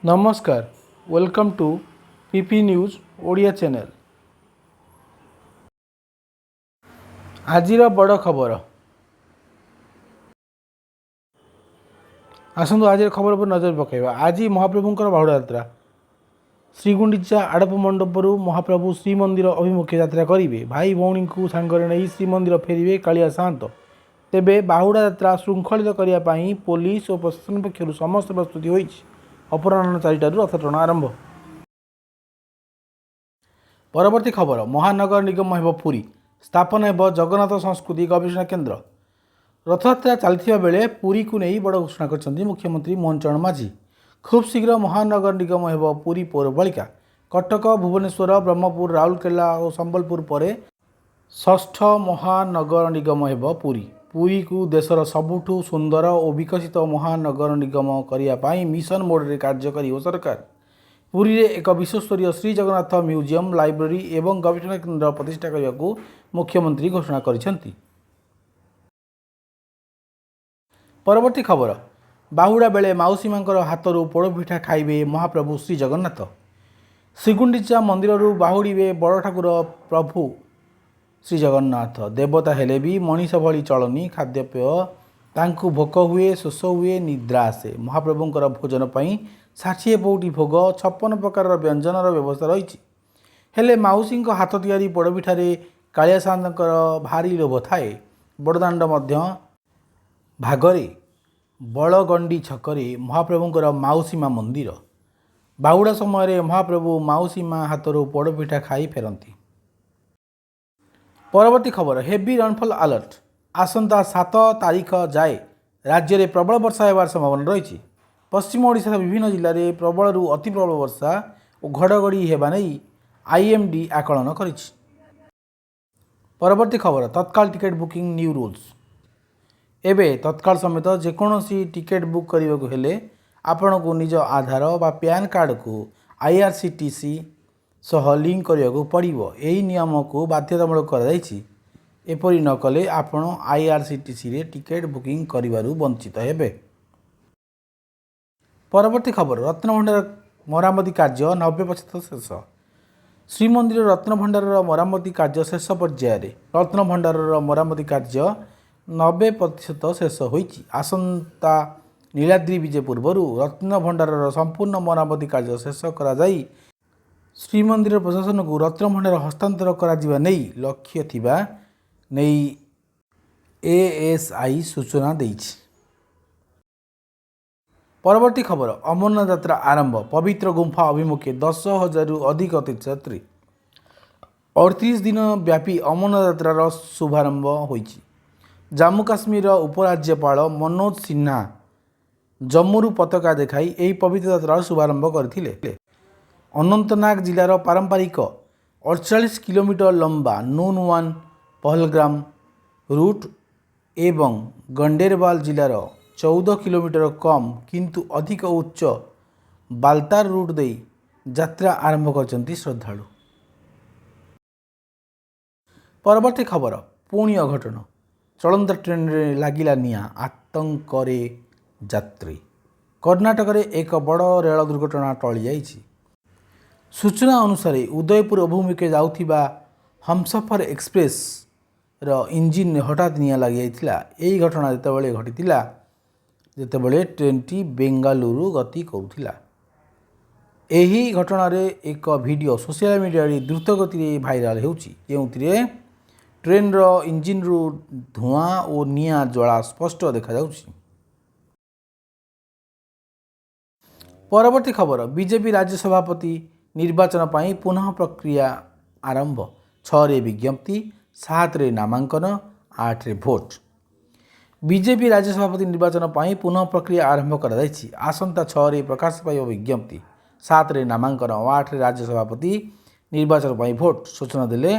नमस्कार welcome to PP news Odia channel. आजिर बड़ खबर आसतु आज खबर पर नजर पकाइबा। आज महाप्रभुंकर बाहुड़ा यात्रा श्रीगुंडीचा आड़प मंडपरू महाप्रभु श्रीमंदिर अभिमुखे यात्रा करेंगे। भाई भौणी को सांगरे नहीं श्रीमंदिर फेरिबे कालिया साहंत। तेबे बाहुड़ा यात्रा श्रृंखलित करने पुलिस और प्रशासन पक्षर समस्त प्रस्तुति होइछि। अपराह्न 4टारू रथ टଣା आरंभ। परवर्ती खबर महानगर निगम हेब पुरी स्थापन हेब जगन्नाथ संस्कृति गवेषणा केन्द्र। रथयात्रा चलता बेले पुरी को नहीं बड़ घोषणा कर मुख्यमंत्री मोहन चरण माझी। खूब शीघ्र महानगर निगम हेब पुरी पौरपालिका। कटक भुवनेश्वर ब्रह्मपुर राउरकेला और संबलपुर पर षष्ठ महानगर निगम हेब पुरी। पुरी को देशर सबुठु सुंदर और विकसित महानगर निगम करने मिशन मोड कार्य कर सरकार। पुरी रे एक विश्वस्तरीय श्री जगन्नाथ म्यूजियम लाइब्रेरी एवं गवेषणा केन्द्र प्रतिष्ठा करने को मुख्यमंत्री घोषणा करिसेंती। परवर्ती खबर बाहुड़ा बेले माउसी मांकर हाथरू पोड़पिठा खाइबे महाप्रभु श्री जगन्नाथ। श्रीगुंडीचा मंदिररू बाहुड़े बड़ ठाकुर प्रभु श्री जगन्नाथ। देवता हेले भी मनीष भली चलनी खाद्यपेय तांकु भोक हुए शोष हुए निद्रा आसे। महाप्रभुंकर भोजन पर 60 पौटी भोग 56 प्रकार व्यंजनर व्यवस्था रही। हेले माउसी हाथ तियारी पोड़पिठारे कालिया साहंतर भारी लोभ थाए। बड़दाण्ड मध्य भागरे बड़गंडी छकरे महाप्रभुंकर माउसी माँ मंदिर। बाहुड़ा समय महाप्रभु माउसी माँ हाथरू पोड़पिठा खाई फेरती। परवर्ती खबर हेवी रेनफॉल अलर्ट आसंता 7 तारीख जाए राज्य में प्रबल वर्षा होबार संभावना रही। पश्चिम ओडिशार विभिन्न जिले में प्रबल रु अति प्रबल वर्षा और घड़घड़ी हेबा नहीं आईएमडी आकलन करिछि। परवर्ती खबर तत्काल टिकेट बुकिंग न्यू रूल्स। एबे तत्काल समेत जेकोसी टिकेट बुक करने को हेले आपण को निज आधार बा पैन कार्ड को आईआरसीटीसी सह लिंक करने को पड़ो। यही नियम को बाध्यतामूलक कर एपरी न कले आपण आईआरसीटीसी रे टिकेट बुकिंग करिवारु वंचित हेबे। परवर्ती खबर रत्नभंडार मरामती कार्य 90% शेष। श्रीमंदिर रत्नभंडार मरामती कार्य शेष पर्यायर। रत्नभंडार मरामती कार्य 90% शेष होइछि। आसंता नीलाद्री विजय पूर्व रत्नभंडार संपूर्ण मरामती कार्य शेष करा जाई श्रीमंदिर प्रशासन को रत्नभंडार हस्तांतर करा नहीं लक्ष्य थिबा नहीं एएसआई सूचना देइछि। परवर्ती खबर अमरनाथ यात्रा आरंभ। पवित्र गुंफा अभिमुखे 10,000 अधिक तीर्थयात्री। 38 दिन व्यापी अमरनाथ यात्रार शुभारंभ होइछि। जम्मू काश्मीर उपराज्यपाल मनोज सिन्हा जम्मू पताका देखाई यह पवित्र यात्रार शुभारंभ करथिले। अनंतनाग जिलार पारंपरिक 48 किलोमीटर लंबा नून वन पहलग्राम रूट एवं गंडेरबाल जिलार 14 किलोमीटर कम किंतु अधिक उच्च बाल्तार रूट दे यात्रा आरंभ करचंती श्रद्धालु। परवर्ती खबर पुणी अघटन चलंत ट्रेन रे लागिला निया आतंकरे यात्री। कर्णाटक रे एक बड़ रेल दुर्घटना टली जाइछि। सूचना अनुसार उदयपुर अभिमुखे जाउथिबा हमसफर एक्सप्रेस रो इंजिन हठात निया लगी जाइथिला। एही घटना जेतेबेले घटिथिला जेतेबेले ट्रेन टी बेंगालुरु गति करुथिला। एही घटना रे एक वीडियो सोशल मीडिया रे द्रुत गति रे भाइराल हेउछि जेउथिरे ट्रेन रो इंजिन रु धुआं और निया ज्वाला स्पष्ट देखा जाउछि। परवर्ती खबर बीजेपी राज्य सभापति निर्वाचन पर पुनः प्रक्रिया आरंभ। 6 रे विज्ञप्ति 7 रे नामांकन 8 रे भोट। बीजेपी राज्य सभापति निर्वाचन पर पुनः प्रक्रिया आरंभ कर आसंता 6 रे प्रकाश पाइब विज्ञप्ति 7 रे नामांकन और 8 रे राज्य सभापति निर्वाचन पर भोट। सूचना देले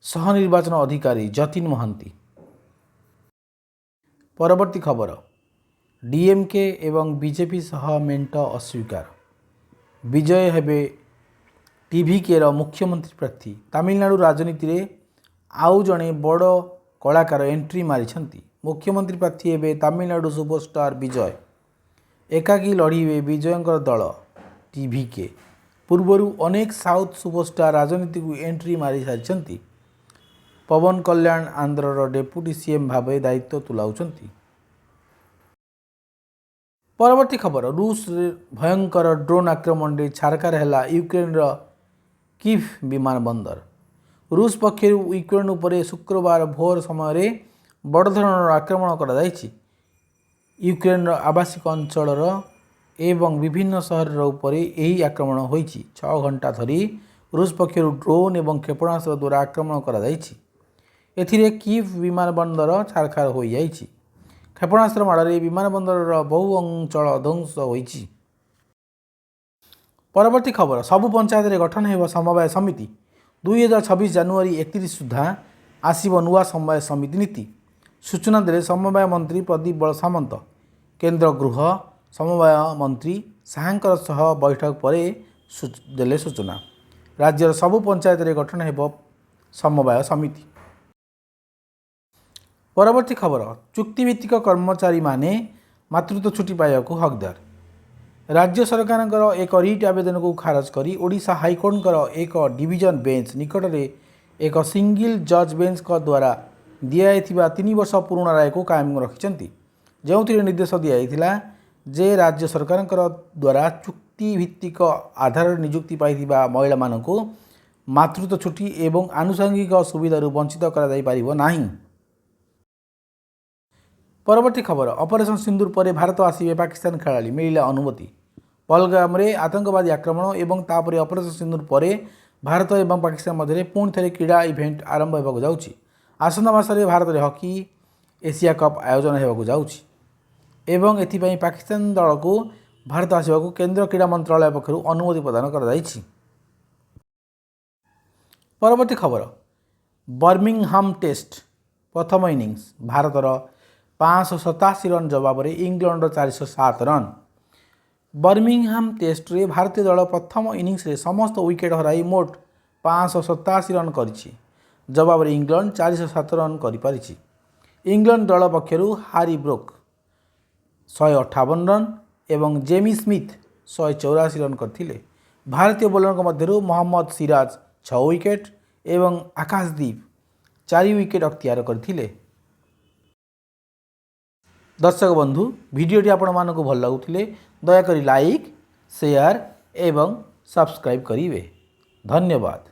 सह निर्वाचन अधिकारी जतिन महांती। परवर्ती खबर डीएमके एवं बीजेपी सह मेंट अस्वीकार। विजय हेबे टीवीके मुख्यमंत्री प्रार्थी। तमिलनाडु राजनीति रे आउ जड़े बड़ कलाकार एंट्री मारी। मुख्यमंत्री प्रार्थी हेबे तमिलनाडु सुपरस्टार विजय। एकाकी लड़े विजयंकर दल टीवीके पूर्वर अनेक साउथ सुपरस्टार राजनीति को एंट्री मारी सारी पवन कल्याण आंध्रर डेप्यूटी सीएम भाव दायित्व तुलाउछंती। परवर्ती खबर रूस भयंकर ड्रोन आक्रमण में छारखार है यूक्रेन कीव विमान बंदर। रूस पक्षर यूक्रेन उपर शुक्रवार भोर समय बड़ धरणर आक्रमण कर यूक्रेन आवासिक अंचल एवं विभिन्न सहर उपर यही आक्रमण हो 6 घंटा धरी रूस पक्षर ड्रोन एवं क्षेपणास्त्र द्वारा आक्रमण कर कीव विमान बंदर छारखार हो जाइछि। क्षेपणास्त्र माड़े विमान बंदर बहु अंचल ध्वंस होइछि। परवर्ती खबर सबु पंचायत गठन हो समवाय समिति 2026 जनवरी 31 सुधा आसव नुआ समवाय समिति नीति सूचना देले समवाय मंत्री प्रदीप बल सामंत। केंद्र गृह समवाय मंत्री साहांकर सह बैठक पर देले सूचना। राज्यर सबु पंचायत गठन हो समवाय समिति। परवर्ती खबर चुक्तिभित्तिक कर्मचारी माने मातृत्व छुट्टी पाइबाकू हकदार। राज्य सरकार एक रिट आवेदन को खारज करी ओडिशा हाइकोर्ट एक डिविजन बेंच निकट में एक सिंगल जज बेंच द्वारा दिया 3 वर्ष पुराणा राय को कायम रखिंट जो निर्देश दिया जे राज्य सरकार द्वारा चुक्तिभित्तिक आधार नियुक्ति पाई महिला मानक मातृत्व छुट्टी एवं आनुषंगिक सुविधा वंचित कर। परवर्ती खबर ऑपरेशन सिंदूर पर भारत आसिबे पाकिस्तान खेलाड़ी मिला अनुमति। पहलगाम रे आतंकवादी आक्रमण एवं तापर ऑपरेशन सिंदूर पर भारत एवं पाकिस्तान मध्य पुणी थे क्रीड़ा इवेंट आरंभ होगा जाउछि। आसंता मासरे भारत में हॉकी एशिया कप आयोजन होगा जाउछि एवं एथिपाई पाकिस्तान दल को भारत आसवाक केंद्र क्रीड़ा मंत्रालय पक्षर अनुमति प्रदान कर। परवर्ती खबर बर्मिंगहाम टेस्ट प्रथम इनिंग्स भारतर 587 रन जवाब इंग्लैंड 407 रन। बर्मिंगहाम टेस्ट रे भारतीय दल प्रथम इनिंग्स रे समस्त विकेट हराई मोट 587 रन करिछि। जवाब इंग्लैंड 407 रन करिपारिछि। इंग्लैंड दल पक्षर हारी ब्रोक 158 रन एवं जेमी स्मिथ 184 रन करथिले। भारतीय बोलर मध्य मोहम्मद सिराज 6 विकेट एवं आकाशदीप 4 विकेट अख्तियार करथिले। दर्शक बंधु भिडियोटी आपण मानक भल लगुले दयाकोरी लाइक शेयर एवं सब्सक्राइब करिवे। धन्यवाद।